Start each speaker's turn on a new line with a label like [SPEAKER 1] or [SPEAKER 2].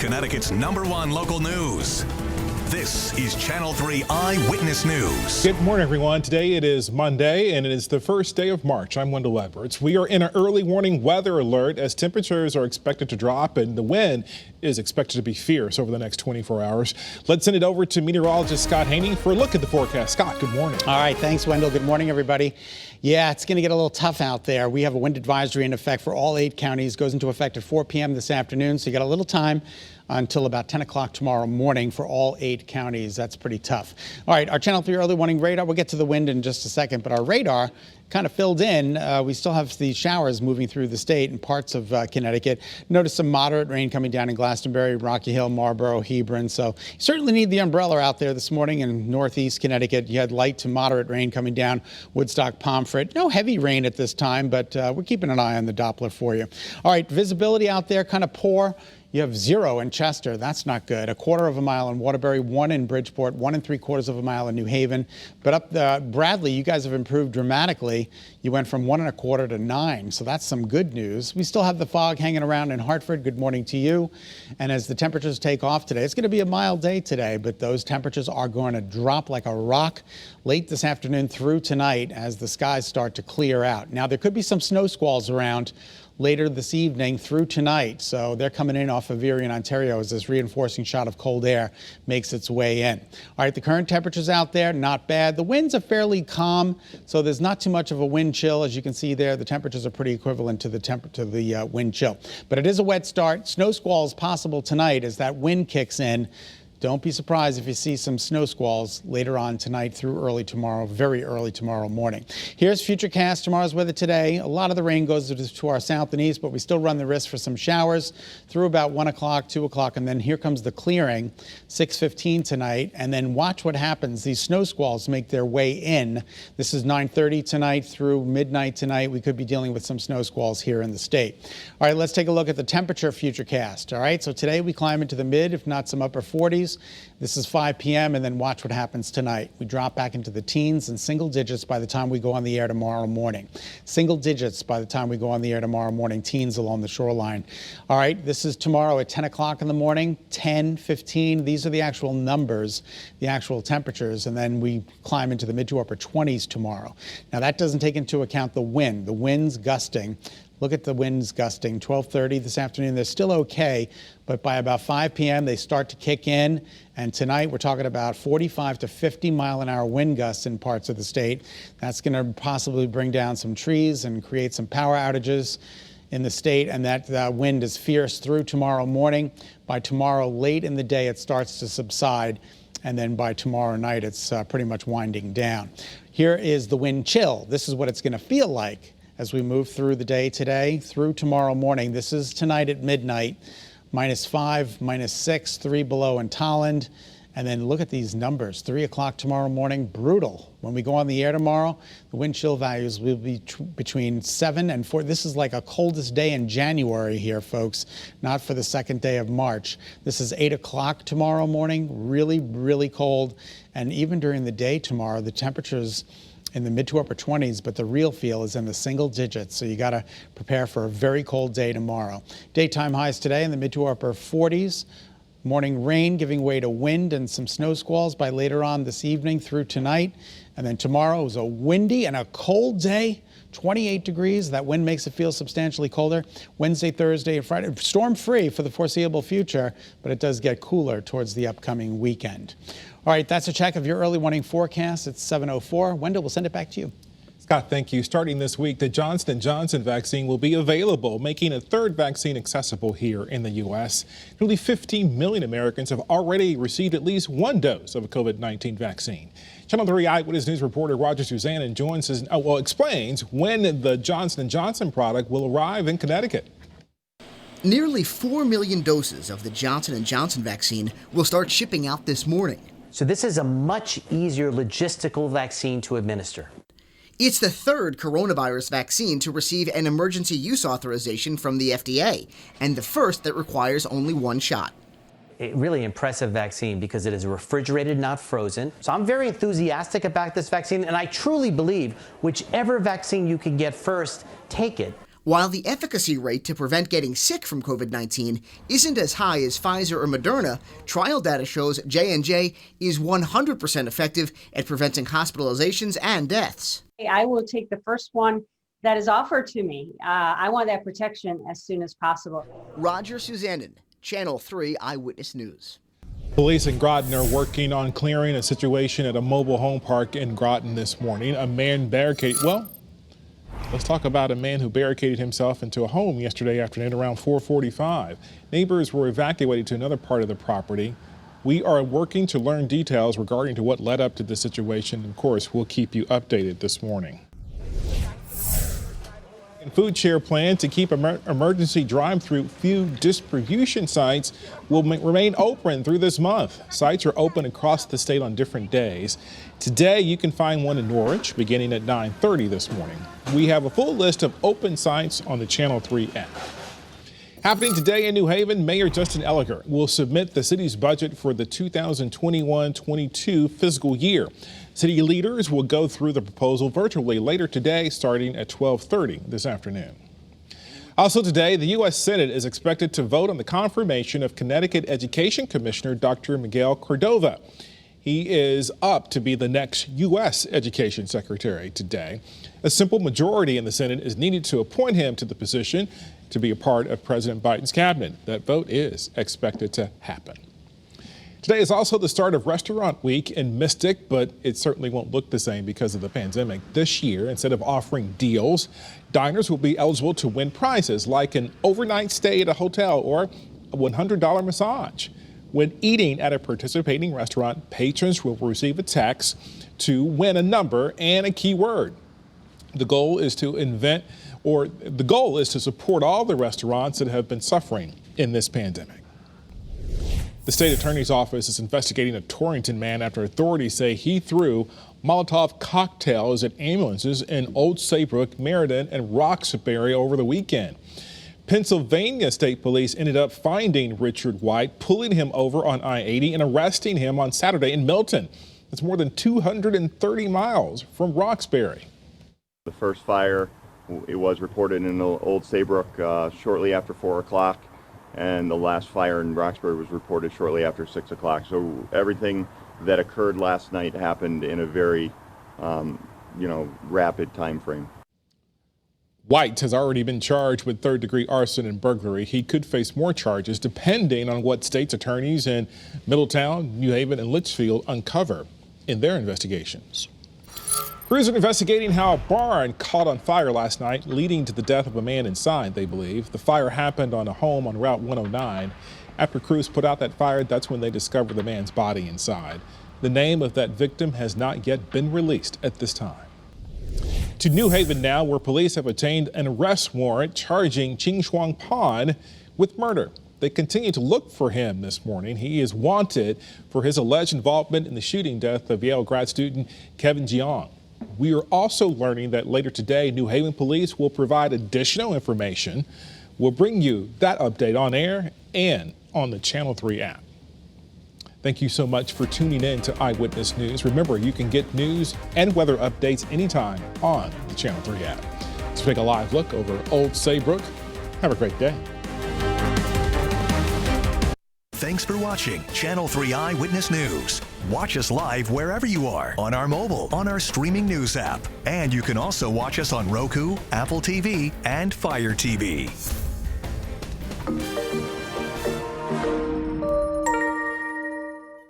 [SPEAKER 1] Connecticut's #1 local news. This is Channel 3 Eyewitness News.
[SPEAKER 2] Good morning, everyone. Today it is Monday, and it is the first day of March. I'm Wendell. We are in an early warning weather alert as temperatures are expected to drop and the wind is expected to be fierce over the next 24 hours. Let's send it over to meteorologist Scot Haney for a look at the forecast. Scott, good morning.
[SPEAKER 3] All right, thanks, Wendell. Good morning, everybody. Yeah, it's going to get a little tough out there. We have a wind advisory in effect for all 8 counties. Goes into effect at 4 p.m. this afternoon, so you got a little time until about 10 o'clock tomorrow morning for all 8 counties. That's pretty tough. All right, our Channel 3 early warning radar. We'll get to the wind in just a second, but our radar kind of filled in. We still have the showers moving through the state and parts of Connecticut. Notice some moderate rain coming down in Glastonbury, Rocky Hill, Marlborough, Hebron. So you certainly need the umbrella out there this morning in northeast Connecticut. You had light to moderate rain coming down Woodstock, Pomfret. No heavy rain at this time, but we're keeping an eye on the Doppler for you. All right, visibility out there kind of poor. You have 0 in Chester. That's not good. 1/4 mile in Waterbury, 1 in Bridgeport, 1 3/4 mile in New Haven. But up Bradley, you guys have improved dramatically. You went from 1 1/4 to 9. So that's some good news. We still have the fog hanging around in Hartford. Good morning to you. And as the temperatures take off today, it's going to be a mild day today, but those temperatures are going to drop like a rock late this afternoon through tonight as the skies start to clear out. Now, there could be some snow squalls around later this evening through tonight. So they're coming in off of Erie and Ontario as this reinforcing shot of cold air makes its way in. All right, the current temperatures out there, not bad. The winds are fairly calm, so there's not too much of a wind chill. As you can see there, the temperatures are pretty equivalent to the wind chill. But it is a wet start. Snow squalls possible tonight as that wind kicks in. Don't be surprised if you see some snow squalls later on tonight through early tomorrow, very early tomorrow morning. Here's Futurecast, tomorrow's weather today. A lot of the rain goes to our south and east, but we still run the risk for some showers through about 1 o'clock, 2 o'clock, and then here comes the clearing, 6:15 tonight. And then watch what happens. These snow squalls make their way in. This is 9:30 tonight through midnight tonight. We could be dealing with some snow squalls here in the state. All right, let's take a look at the temperature Futurecast. All right, so today we climb into the mid, if not some upper 40s. This is 5 p.m. and then watch what happens tonight. We drop back into the teens and single digits by the time we go on the air tomorrow morning. Single digits by the time we go on the air tomorrow morning, teens along the shoreline. All right, this is tomorrow at 10 o'clock in the morning, 10, 15. These are the actual numbers, the actual temperatures, and then we climb into the mid to upper 20s tomorrow. Now, that doesn't take into account the wind. The wind's gusting. Look at the winds gusting, 12:30 this afternoon. They're still okay, but by about 5 p.m. they start to kick in. And tonight we're talking about 45 to 50 mile an hour wind gusts in parts of the state. That's going to possibly bring down some trees and create some power outages in the state. And that wind is fierce through tomorrow morning. By tomorrow late in the day, it starts to subside. And then by tomorrow night, it's pretty much winding down. Here is the wind chill. This is what it's going to feel like as we move through the day today through tomorrow morning. This is tonight at midnight, -5, -6, 3 below in Tolland. And then look at these numbers, 3 o'clock tomorrow morning, brutal. When we go on the air tomorrow, the wind chill values will be between 7 and 4. This is like a coldest day in January here, folks, not for the second day of March. This is 8 o'clock tomorrow morning, really, really cold. And even during the day tomorrow, the temperatures in the mid to upper 20s, but the real feel is in the single digits. So you got to prepare for a very cold day tomorrow. Daytime highs today in the mid to upper 40s. Morning rain giving way to wind and some snow squalls by later on this evening through tonight. And then tomorrow is a windy and a cold day. 28 degrees. That wind makes it feel substantially colder. Wednesday, Thursday, and Friday, storm-free for the foreseeable future, but it does get cooler towards the upcoming weekend. All right, that's a check of your early warning forecast. It's 7:04. Wendell, we'll send it back to you.
[SPEAKER 2] Scott, thank you. Starting this week, the Johnson & Johnson vaccine will be available, making a third vaccine accessible here in the U.S. Nearly 15 million Americans have already received at least one dose of a COVID-19 vaccine. Channel 3 Eyewitness News reporter Roger Suzanne joins us, explains when the Johnson & Johnson product will arrive in Connecticut.
[SPEAKER 4] Nearly 4 million doses of the Johnson & Johnson vaccine will start shipping out this morning.
[SPEAKER 5] So this is a much easier logistical vaccine to administer.
[SPEAKER 4] It's the third coronavirus vaccine to receive an emergency use authorization from the FDA, and the first that requires only one shot.
[SPEAKER 5] A really impressive vaccine because it is refrigerated, not frozen. So I'm very enthusiastic about this vaccine, and I truly believe whichever vaccine you can get first, take it.
[SPEAKER 4] While the efficacy rate to prevent getting sick from COVID-19 isn't as high as Pfizer or Moderna, trial data shows J&J is 100% effective at preventing hospitalizations and deaths.
[SPEAKER 6] I will take the first one that is offered to me. I want that protection as soon as possible.
[SPEAKER 4] Roger Suzanen, Channel 3 Eyewitness News.
[SPEAKER 2] Police in Groton are working on clearing a situation at a mobile home park in Groton this morning. A man barricaded, let's talk about a man who barricaded himself into a home yesterday afternoon around 4:45. Neighbors were evacuated to another part of the property. We are working to learn details regarding to what led up to this situation. Of course, we'll keep you updated this morning. FoodShare plan to keep emergency drive-through food distribution sites will remain open through this month. Sites are open across the state on different days. Today, you can find one in Norwich beginning at 9:30 this morning. We have a full list of open sites on the Channel 3 app. Happening today in New Haven, Mayor Justin Elliger will submit the city's budget for the 2021-22 fiscal year. City leaders will go through the proposal virtually later today, starting at 12:30 this afternoon. Also today, the U.S. Senate is expected to vote on the confirmation of Connecticut Education Commissioner Dr. Miguel Cordova. He is up to be the next U.S. Education Secretary today. A simple majority in the Senate is needed to appoint him to the position to be a part of President Biden's cabinet. That vote is expected to happen. Today is also the start of Restaurant Week in Mystic, but it certainly won't look the same because of the pandemic. This year, instead of offering deals, diners will be eligible to win prizes like an overnight stay at a hotel or a $100 massage. When eating at a participating restaurant, patrons will receive a text to win a number and a keyword. The goal is to support all the restaurants that have been suffering in this pandemic. The state attorney's office is investigating a Torrington man after authorities say he threw Molotov cocktails at ambulances in Old Saybrook, Meriden, and Roxbury over the weekend. Pennsylvania State Police ended up finding Richard White, pulling him over on I-80 and arresting him on Saturday in Milton. That's more than 230 miles from Roxbury.
[SPEAKER 7] The first fire, it was reported in Old Saybrook shortly after 4 o'clock. And the last fire in Roxbury was reported shortly after 6 o'clock. So everything that occurred last night happened in a very, rapid time frame.
[SPEAKER 2] White has already been charged with third-degree arson and burglary. He could face more charges depending on what state's attorneys in Middletown, New Haven, and Litchfield uncover in their investigations. Crews are investigating how a barn caught on fire last night, leading to the death of a man inside, they believe. The fire happened on a home on Route 109. After crews put out that fire, that's when they discovered the man's body inside. The name of that victim has not yet been released at this time. To New Haven now, where police have obtained an arrest warrant charging Ching Shuang Pan with murder. They continue to look for him this morning. He is wanted for his alleged involvement in the shooting death of Yale grad student Kevin Jiang. We are also learning that later today, New Haven police will provide additional information. We'll bring you that update on air and on the Channel 3 app. Thank you so much for tuning in to Eyewitness News. Remember, you can get news and weather updates anytime on the Channel 3 app. Let's take a live look over Old Saybrook. Have a great day.
[SPEAKER 1] Thanks for watching Channel 3 Eyewitness News. Watch us live wherever you are on our mobile, on our streaming news app. And you can also watch us on Roku, Apple TV, and Fire TV.